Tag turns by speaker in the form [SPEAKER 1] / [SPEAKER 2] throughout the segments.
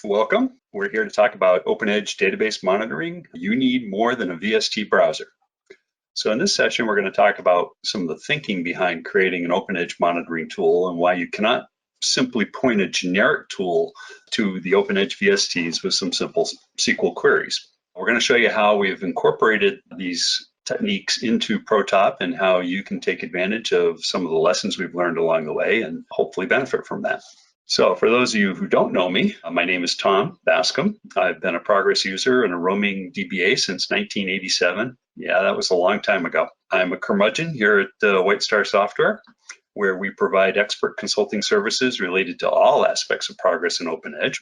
[SPEAKER 1] Welcome. We're here to talk about OpenEdge database monitoring. You need more than a VST browser. So in this session, we're going to talk about some of the thinking behind creating an OpenEdge monitoring tool and why you cannot simply point a generic tool to the OpenEdge VSTs with some simple SQL queries. We're going to show you how we've incorporated these techniques into ProTop and how you can take advantage of some of the lessons we've learned along the way and hopefully benefit from that. So for those of you who don't know me, my name is Tom Bascom. I've been a Progress user and a roaming DBA since 1987. Yeah, that was a long time ago. I'm a curmudgeon here at White Star Software, where we provide expert consulting services related to all aspects of Progress and OpenEdge.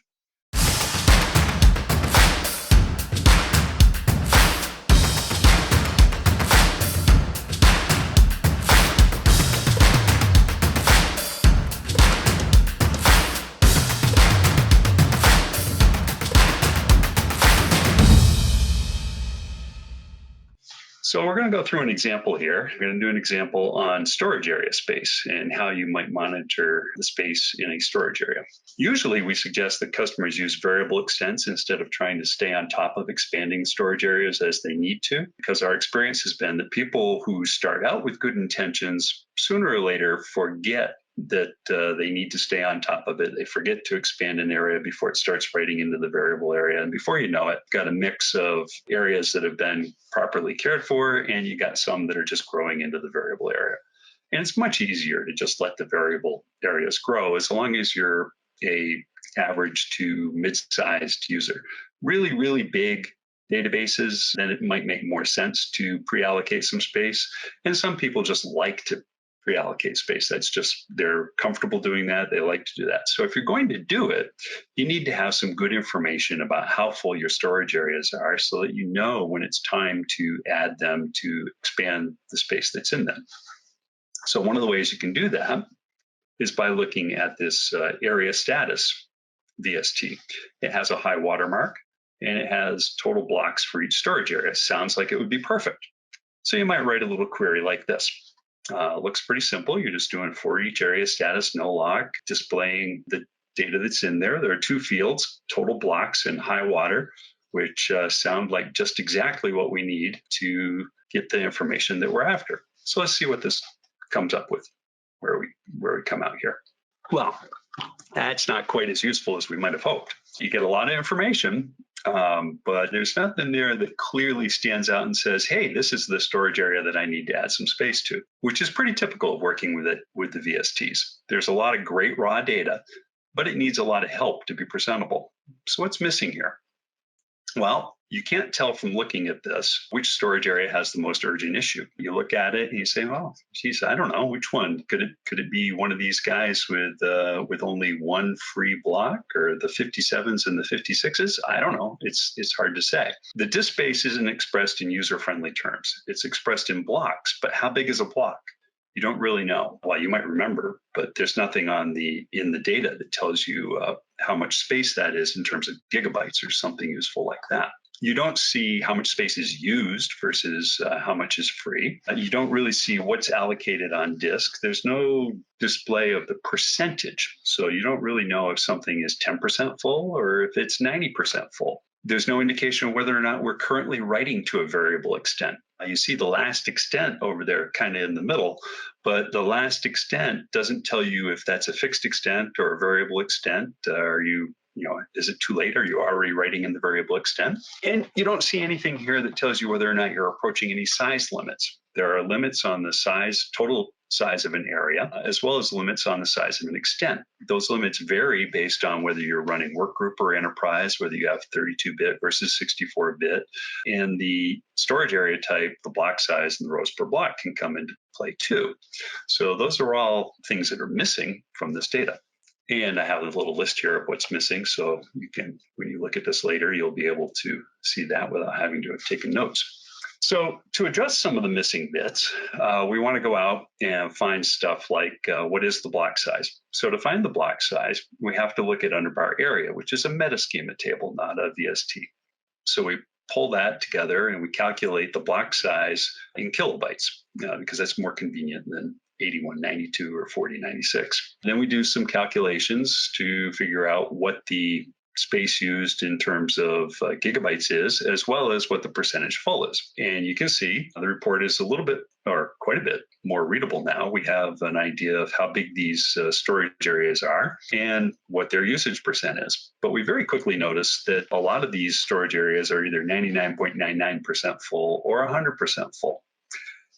[SPEAKER 1] So we're going to go through an example here. We're going to do an example on storage area space and how you might monitor the space in a storage area. Usually we suggest that customers use variable extents instead of trying to stay on top of expanding storage areas as they need to, because our experience has been that people who start out with good intentions sooner or later forget that they need to stay on top of it. They forget to expand an area before it starts writing into the variable area. And before you know it, got a mix of areas that have been properly cared for, and you got some that are just growing into the variable area. And it's much easier to just let the variable areas grow as long as you're a average to mid-sized user. Really, really big databases, then it might make more sense to pre-allocate some space. And some people just like to pre-allocate space. That's just, they're comfortable doing that. They like to do that. So if you're going to do it, you need to have some good information about how full your storage areas are so that you know when it's time to add them to expand the space that's in them. So one of the ways you can do that is by looking at this area status VST. It has a high watermark and it has total blocks for each storage area. Sounds like it would be perfect. So you might write a little query like this. Looks pretty simple. You're just doing for each area status, no log, displaying the data that's in there. There are two fields, total blocks and high water, which sound like just exactly what we need to get the information that we're after. So let's see what this comes up with, where we come out here. Well, that's not quite as useful as we might have hoped. You get a lot of information, but there's nothing there that clearly stands out and says, hey, this is the storage area that I need to add some space to, which is pretty typical of working with the VSTs. There's a lot of great raw data, but it needs a lot of help to be presentable. So what's missing here? Well, you can't tell from looking at this which storage area has the most urgent issue. You look at it and you say, "Oh, geez, I don't know which one. Could it be one of these guys with only one free block, or the 57s and the 56s? I don't know. It's hard to say. The disk space isn't expressed in user-friendly terms. It's expressed in blocks. But how big is a block? You don't really know. Well, you might remember, but there's nothing in the data that tells you how much space that is in terms of gigabytes or something useful like that. You don't see how much space is used versus how much is free. You don't really see what's allocated on disk. There's no display of the percentage. So you don't really know if something is 10% full or if it's 90% full. There's no indication of whether or not we're currently writing to a variable extent. You see the last extent over there kind of in the middle, but the last extent doesn't tell you if that's a fixed extent or a variable extent. Is it too late? Are you already writing in the variable extent? And you don't see anything here that tells you whether or not you're approaching any size limits. There are limits on the total size of an area, as well as limits on the size of an extent. Those limits vary based on whether you're running workgroup or enterprise, whether you have 32-bit versus 64-bit, and the storage area type, the block size, and the rows per block can come into play too. So those are all things that are missing from this data. And I have a little list here of what's missing. So you can, when you look at this later, you'll be able to see that without having to have taken notes. So to address some of the missing bits, we want to go out and find stuff like what is the block size? So to find the block size, we have to look at underbar area, which is a metaschema table, not a VST. So we pull that together and we calculate the block size in kilobytes because that's more convenient than 8192 or 4096. Then we do some calculations to figure out what the space used in terms of gigabytes is, as well as what the percentage full is. And you can see the report is a little bit, or quite a bit, more readable now. We have an idea of how big these storage areas are and what their usage percent is. But we very quickly noticed that a lot of these storage areas are either 99.99% full or 100% full.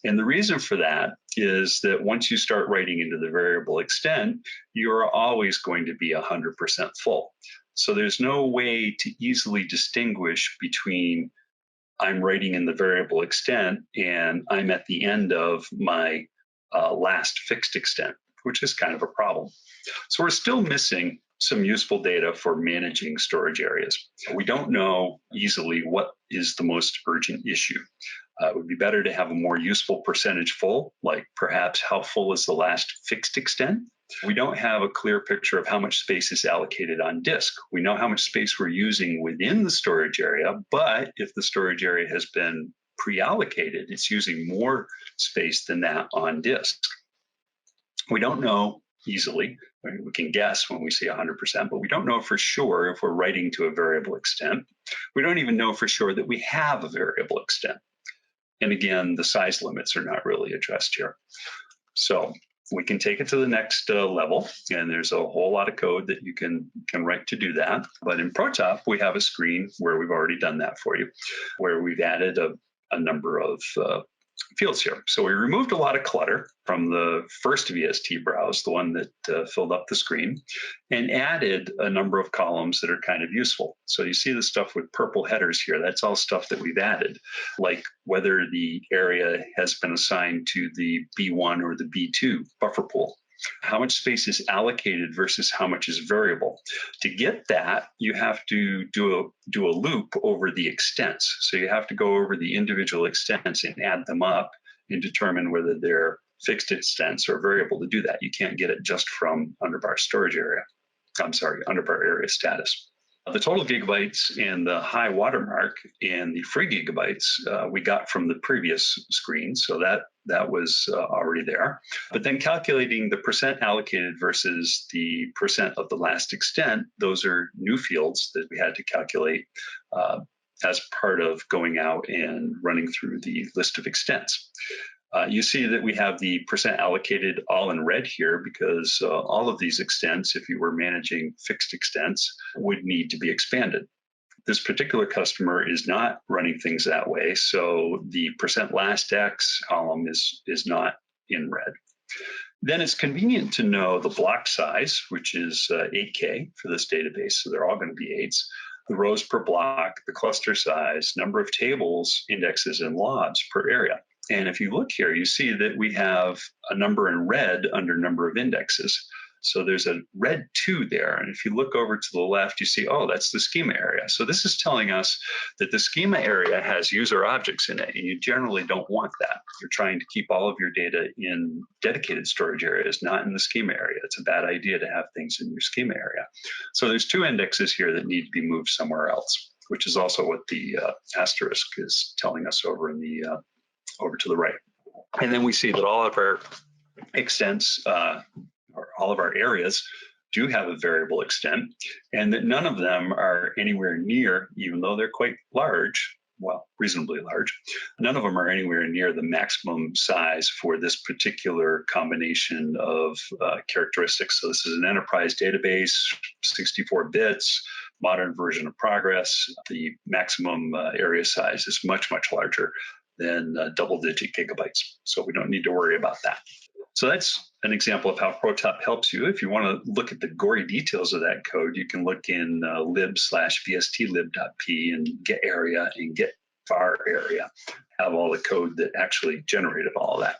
[SPEAKER 1] And the reason for that is that once you start writing into the variable extent, you're always going to be 100% full. So there's no way to easily distinguish between I'm writing in the variable extent and I'm at the end of my last fixed extent, which is kind of a problem. So we're still missing some useful data for managing storage areas. We don't know easily what is the most urgent issue. It would be better to have a more useful percentage full, like perhaps how full is the last fixed extent. We don't have a clear picture of how much space is allocated on disk. We know how much space we're using within the storage area, but if the storage area has been pre-allocated, it's using more space than that on disk. We don't know easily. We can guess when we see 100%, but we don't know for sure if we're writing to a variable extent. We don't even know for sure that we have a variable extent. And again, the size limits are not really addressed here. So we can take it to the next level, and there's a whole lot of code that you can write to do that. But in ProTop, we have a screen where we've already done that for you, where we've added a number of fields here. So we removed a lot of clutter from the first VST browse, the one that filled up the screen, and added a number of columns that are kind of useful. So you see the stuff with purple headers here, that's all stuff that we've added, like whether the area has been assigned to the B1 or the B2 buffer pool. How much space is allocated versus how much is variable. To get that, you have to do a loop over the extents. So you have to go over the individual extents and add them up and determine whether they're fixed extents or variable. To do that, you can't get it just from underbar storage area. Underbar area status. The total gigabytes and the high watermark and the free gigabytes we got from the previous screen, so that was already there. But then calculating the percent allocated versus the percent of the last extent, those are new fields that we had to calculate as part of going out and running through the list of extents. You see that we have the percent allocated all in red here because all of these extents, if you were managing fixed extents, would need to be expanded. This particular customer is not running things that way, so the percent last X column is not in red. Then it's convenient to know the block size, which is 8K for this database, so they're all going to be 8s. The rows per block, the cluster size, number of tables, indexes, and lobs per area. And if you look here, you see that we have a number in red under number of indexes. So there's a red 2 there. And if you look over to the left, you see, oh, that's the schema area. So this is telling us that the schema area has user objects in it, and you generally don't want that. You're trying to keep all of your data in dedicated storage areas, not in the schema area. It's a bad idea to have things in your schema area. So there's 2 indexes here that need to be moved somewhere else, which is also what the asterisk is telling us over in the over to the right. And then we see that all of our extents, or all of our areas, do have a variable extent, and that none of them are anywhere near, even though they're quite large, well, reasonably large, none of them are anywhere near the maximum size for this particular combination of characteristics. So this is an enterprise database, 64 bits, modern version of Progress. The maximum area size is much, much larger than double-digit gigabytes. So we don't need to worry about that. So that's an example of how ProTop helps you. If you want to look at the gory details of that code, you can look in lib/vstlib.p and get area and get var area, have all the code that actually generated all of that.